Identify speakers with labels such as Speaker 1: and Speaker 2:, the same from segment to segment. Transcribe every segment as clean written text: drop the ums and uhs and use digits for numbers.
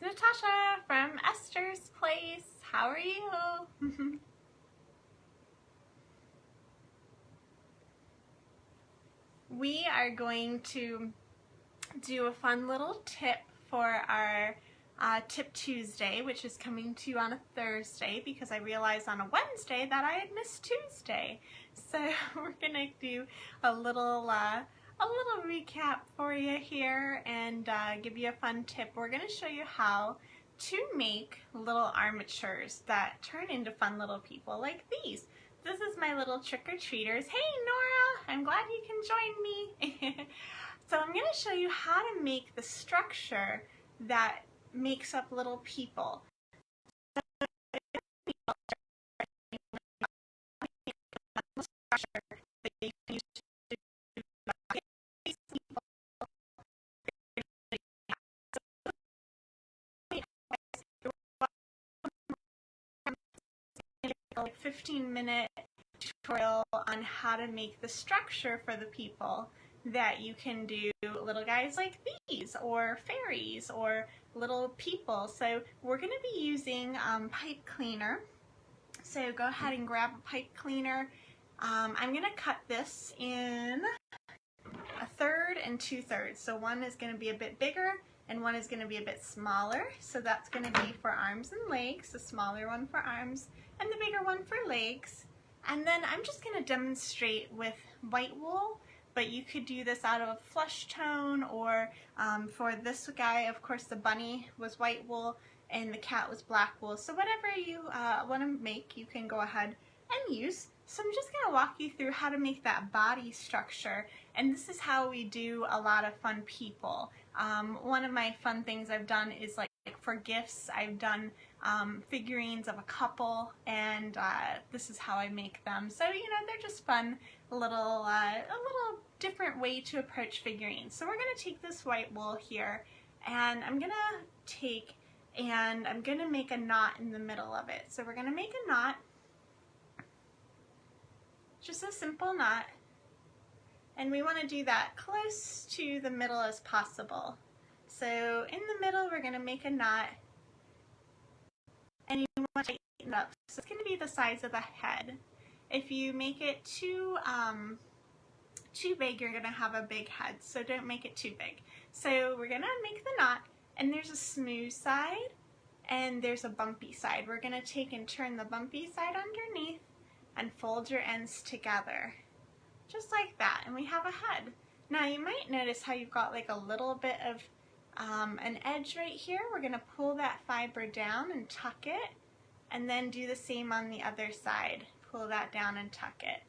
Speaker 1: Natasha from Esther's Place. How are you? We are going to do a fun little tip for our Tip Tuesday, which is coming to you on a Thursday because I realized on a Wednesday that I had missed Tuesday. So we're gonna do a little recap for you here and give you a fun tip. We're gonna show you how to make little armatures that turn into fun little people like these. This is my little trick-or-treaters. Hey Nora, I'm glad you can join me. So I'm going to show you how to make the structure that makes up little people. Like 15-minute tutorial on how to make the structure for the people that you can do little guys like these or fairies or little people. So we're going to be using pipe cleaner. So go ahead and grab a pipe cleaner. I'm going to cut this in 1/3 and 2/3. So one is going to be a bit bigger and one is going to be a bit smaller. So that's going to be for arms and legs, the smaller one for arms and the bigger one for legs. And then I'm just going to demonstrate with white wool, but you could do this out of flesh tone, or for this guy, of course, the bunny was white wool and the cat was black wool. So whatever you want to make, you can go ahead and use. So I'm just going to walk you through how to make that body structure, and this is how we do a lot of fun people. One of my fun things I've done is like for gifts, I've done figurines of a couple, and this is how I make them. So, you know, they're just fun, a little different way to approach figurines. So we're going to take this white wool here, and I'm going to make a knot in the middle of it. So we're going to make a knot, just a simple knot, and we want to do that close to the middle as possible. So in the middle, we're going to make a knot, and you want to tighten it up. So it's going to be the size of the head. If you make it too big, you're going to have a big head, so don't make it too big. So we're going to make the knot, and there's a smooth side, and there's a bumpy side. We're going to take and turn the bumpy side underneath and fold your ends together, just like that, and we have a head. Now you might notice how you've got like a little bit of an edge right here. We're going to pull that fiber down and tuck it, and then do the same on the other side. Pull that down and tuck it.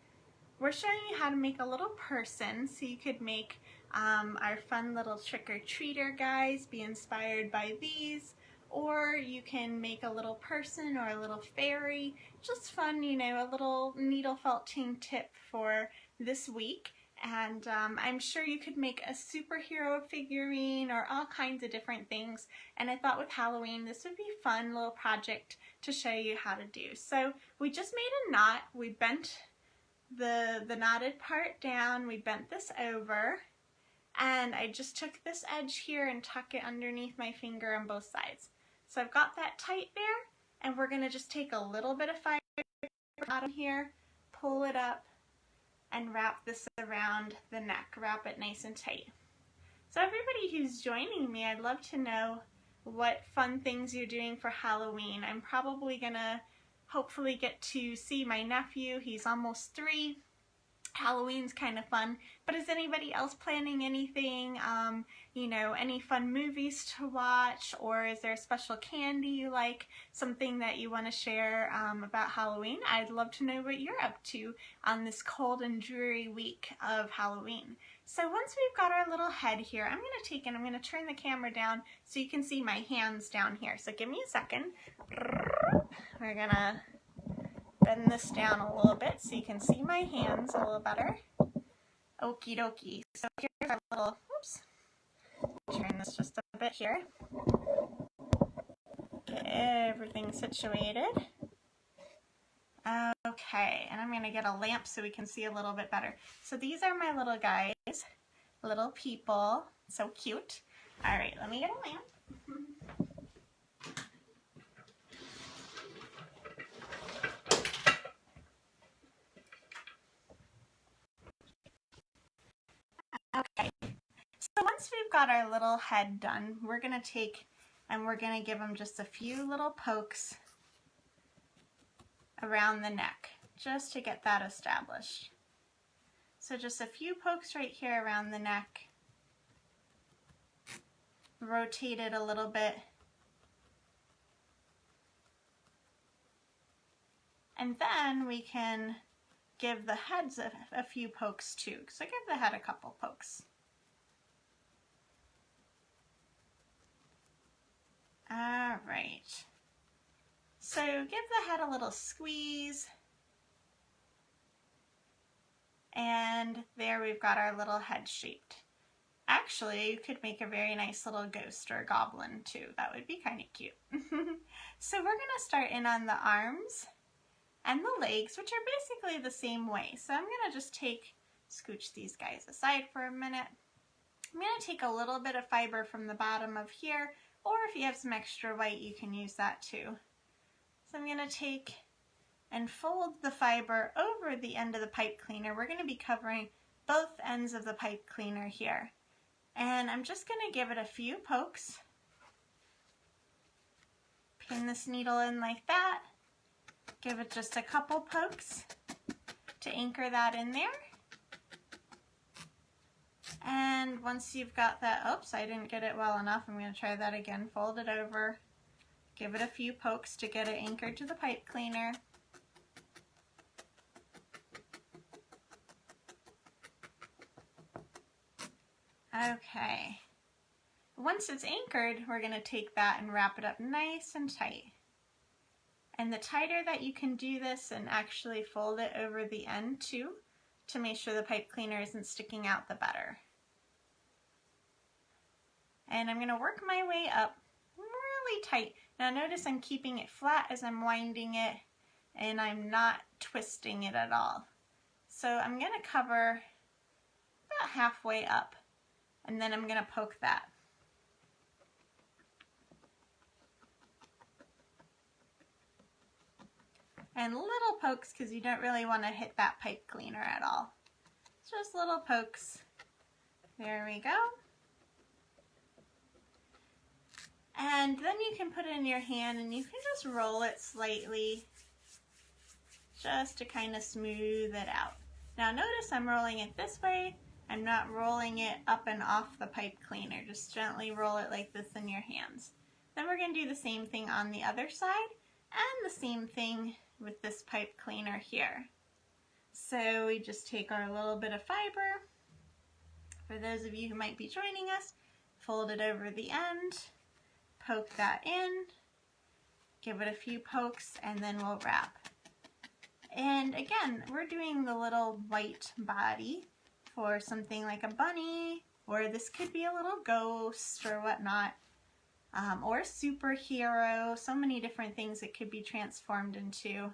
Speaker 1: We're showing you how to make a little person, so you could make our fun little trick-or-treater guys, be inspired by these, or you can make a little person or a little fairy. Just fun, you know, a little needle felting tip for this week. And I'm sure you could make a superhero figurine or all kinds of different things. And I thought with Halloween, this would be a fun little project to show you how to do. So we just made a knot. We bent the knotted part down. We bent this over. And I just took this edge here and tuck it underneath my finger on both sides. So I've got that tight there. And we're going to just take a little bit of fiber bottom here, pull it up, and wrap this around the neck. Wrap it nice and tight. So everybody who's joining me, I'd love to know what fun things you're doing for Halloween. I'm probably gonna hopefully get to see my nephew. He's almost 3. Halloween's kind of fun, but is anybody else planning anything, you know, any fun movies to watch, or is there a special candy you like, something that you want to share about Halloween? I'd love to know what you're up to on this cold and dreary week of Halloween. So once we've got our little head here, I'm going to take and I'm going to turn the camera down so you can see my hands down here. So give me a second. We're going to bend this down a little bit so you can see my hands a little better. Okie dokie. So here's our little, oops, turn this just a bit here. Get everything situated. Okay, and I'm going to get a lamp so we can see a little bit better. So these are my little guys, little people, so cute. All right, let me get a lamp. we've got our little head done, we're gonna take and we're gonna give him just a few little pokes around the neck, just to get that established. So just a few pokes right here around the neck. Rotate it a little bit. And then we can give the heads a few pokes too. So give the head a couple pokes. All right. So give the head a little squeeze. And there we've got our little head shaped. Actually, you could make a very nice little ghost or goblin too. That would be kind of cute. So we're gonna start in on the arms and the legs, which are basically the same way. So I'm gonna just scooch these guys aside for a minute. I'm gonna take a little bit of fiber from the bottom of here, or if you have some extra white, you can use that too. So I'm gonna take and fold the fiber over the end of the pipe cleaner. We're gonna be covering both ends of the pipe cleaner here. And I'm just gonna give it a few pokes. Pin this needle in like that. Give it just a couple pokes to anchor that in there. And once you've got that, oops, I didn't get it well enough. I'm gonna try that again. Fold it over. Give it a few pokes to get it anchored to the pipe cleaner. Okay. Once it's anchored, we're going to take that and wrap it up nice and tight. And the tighter that you can do this and actually fold it over the end too, to make sure the pipe cleaner isn't sticking out, the better. And I'm going to work my way up really tight. Now notice I'm keeping it flat as I'm winding it, and I'm not twisting it at all. So I'm going to cover about halfway up. And then I'm going to poke that. And little pokes, because you don't really want to hit that pipe cleaner at all. Just little pokes. There we go. And then you can put it in your hand and you can just roll it slightly, just to kind of smooth it out. Now notice I'm rolling it this way. I'm not rolling it up and off the pipe cleaner. Just gently roll it like this in your hands. Then we're going to do the same thing on the other side and the same thing with this pipe cleaner here. So we just take our little bit of fiber. For those of you who might be joining us, fold it over the end, poke that in, give it a few pokes, and then we'll wrap. And again, we're doing the little white body for something like a bunny, or this could be a little ghost or whatnot, or a superhero. So many different things it could be transformed into,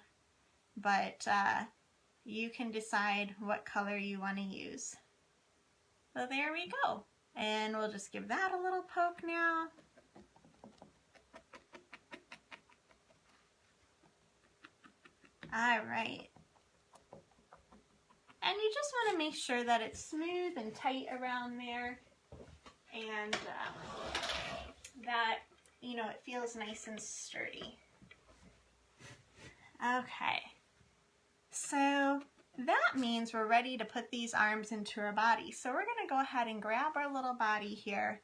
Speaker 1: but you can decide what color you want to use. So there we go, and we'll just give that a little poke now. All right. And you just want to make sure that it's smooth and tight around there, and that, you know, it feels nice and sturdy. Okay, so that means we're ready to put these arms into our body. So we're going to go ahead and grab our little body here,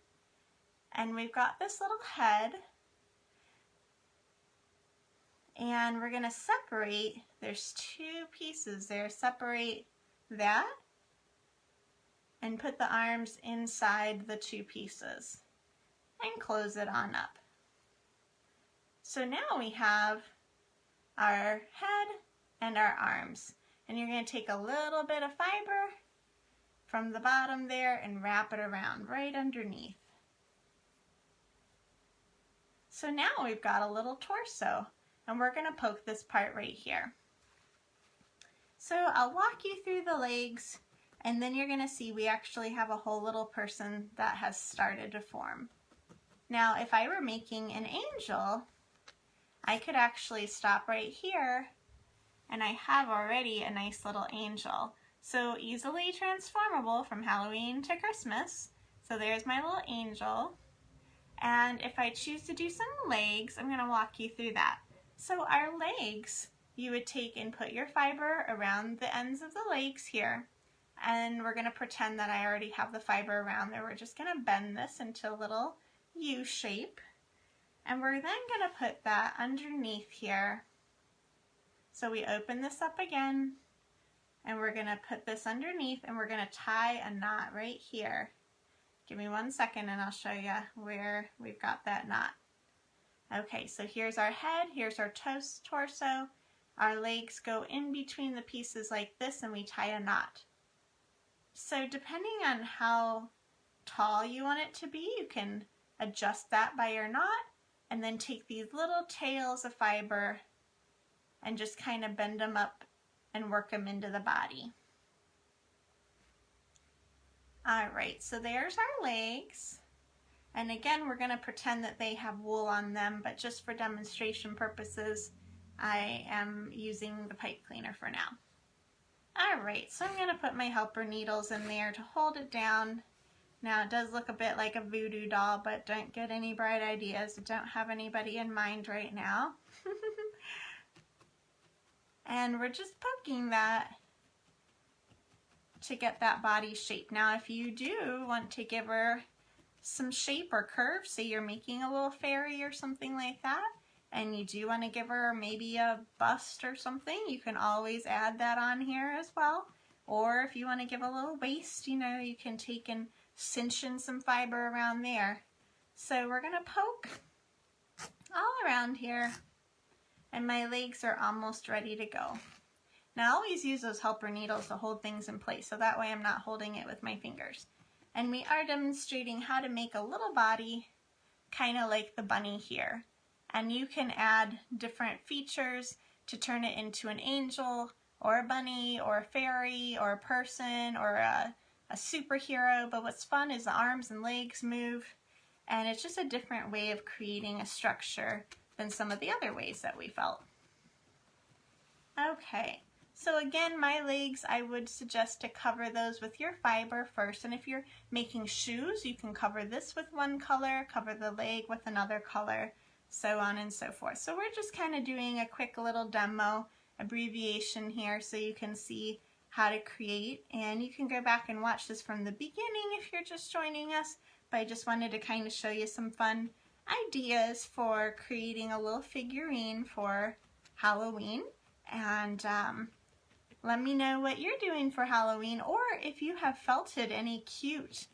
Speaker 1: and we've got this little head, and we're going to separate, there's two pieces there, separate that and put the arms inside the two pieces and close it on up. So now we have our head and our arms, and you're going to take a little bit of fiber from the bottom there and wrap it around right underneath. So now we've got a little torso, and we're going to poke this part right here. So I'll walk you through the legs, and then you're going to see we actually have a whole little person that has started to form. Now, if I were making an angel, I could actually stop right here, and I have already a nice little angel. So easily transformable from Halloween to Christmas. So there's my little angel. And if I choose to do some legs, I'm going to walk you through that. So our legs, you would take and put your fiber around the ends of the legs here. And we're going to pretend that I already have the fiber around there. We're just going to bend this into a little U shape. And we're then going to put that underneath here. So we open this up again. And we're going to put this underneath and we're going to tie a knot right here. Give me 1 second and I'll show you where we've got that knot. Okay, so here's our head, here's our torso. Our legs go in between the pieces like this and we tie a knot. So depending on how tall you want it to be, you can adjust that by your knot and then take these little tails of fiber and just kind of bend them up and work them into the body. Alright, so there's our legs. And again, we're going to pretend that they have wool on them, but just for demonstration purposes, I am using the pipe cleaner for now. Alright, so I'm going to put my helper needles in there to hold it down. Now it does look a bit like a voodoo doll, but don't get any bright ideas. I don't have anybody in mind right now. And we're just poking that to get that body shape. Now if you do want to give her some shape or curve, say you're making a little fairy or something like that, and you do want to give her maybe a bust or something, you can always add that on here as well. Or if you want to give a little waist, you know, you can take and cinch in some fiber around there. So we're going to poke all around here, and my legs are almost ready to go. Now I always use those helper needles to hold things in place, so that way I'm not holding it with my fingers. And we are demonstrating how to make a little body kind of like the bunny here. And you can add different features to turn it into an angel or a bunny or a fairy or a person or a superhero. But what's fun is the arms and legs move, and it's just a different way of creating a structure than some of the other ways that we felt. Okay. So again, my legs, I would suggest to cover those with your fiber first. And if you're making shoes, you can cover this with one color, cover the leg with another color, so on and so forth. So we're just kind of doing a quick little demo abbreviation here so you can see how to create. And you can go back and watch this from the beginning if you're just joining us. But I just wanted to kind of show you some fun ideas for creating a little figurine for Halloween. And let me know what you're doing for Halloween, or if you have felted any cute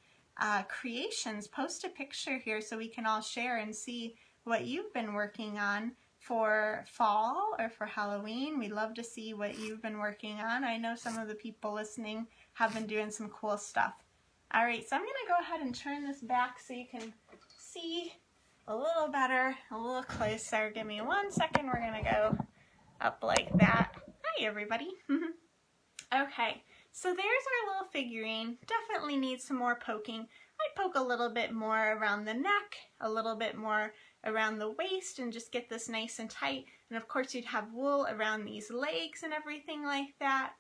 Speaker 1: creations, post a picture here so we can all share and see what you've been working on for fall or for Halloween. We'd love to see what you've been working on. I know some of the people listening have been doing some cool stuff. Alright, so I'm going to go ahead and turn this back so you can see a little better, a little closer. Give me 1 second, we're going to go up like that. Hi everybody. Okay, so there's our little figurine. Definitely needs some more poking. I'd poke a little bit more around the neck, a little bit more around the waist, and just get this nice and tight. And of course you'd have wool around these legs and everything like that.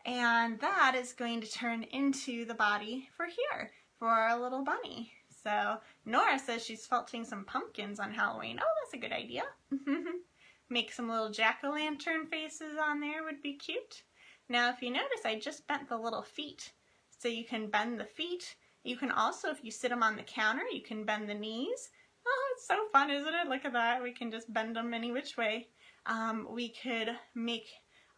Speaker 1: And that is going to turn into the body for here, for our little bunny. So Nora says she's felting some pumpkins on Halloween. Oh, that's a good idea. Make some little jack-o'-lantern faces on there would be cute. Now if you notice, I just bent the little feet. So you can bend the feet. You can also, if you sit them on the counter, you can bend the knees. Oh, it's so fun, isn't it? Look at that. We can just bend them any which way. We could make,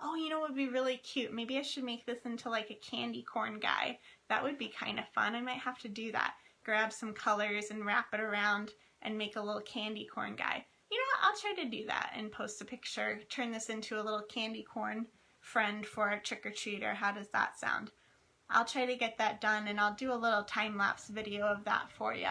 Speaker 1: oh, you know what would be really cute? Maybe I should make this into like a candy corn guy. That would be kind of fun. I might have to do that. Grab some colors and wrap it around and make a little candy corn guy. You know what? I'll try to do that and post a picture. Turn this into a little candy corn friend for a trick-or-treater. How does that sound? I'll try to get that done, and I'll do a little time-lapse video of that for you.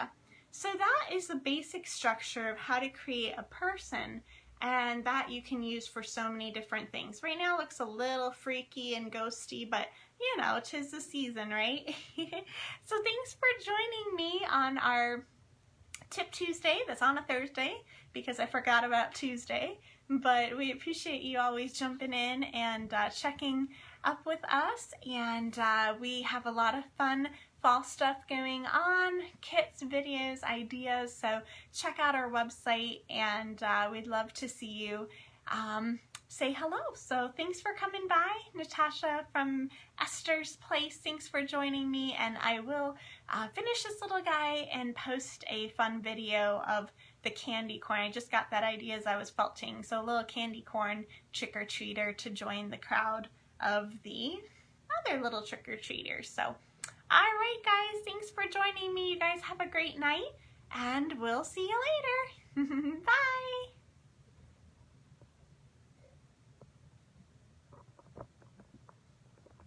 Speaker 1: So that is the basic structure of how to create a person, and that you can use for so many different things. Right now it looks a little freaky and ghosty, but you know, 'tis the season, right? So thanks for joining me on our Tip Tuesday. That's on a Thursday because I forgot about Tuesday. But we appreciate you always jumping in and checking up with us. And we have a lot of fun fall stuff going on, kits, videos, ideas, so check out our website, and we'd love to see you. Say hello. So thanks for coming by, Natasha from Esther's Place. Thanks for joining me, and I will finish this little guy and post a fun video of the candy corn. I just got that idea as I was felting, so a little candy corn trick-or-treater to join the crowd of the other little trick-or-treaters. So all right guys, thanks for joining me. You guys have a great night, and we'll see you later. Bye.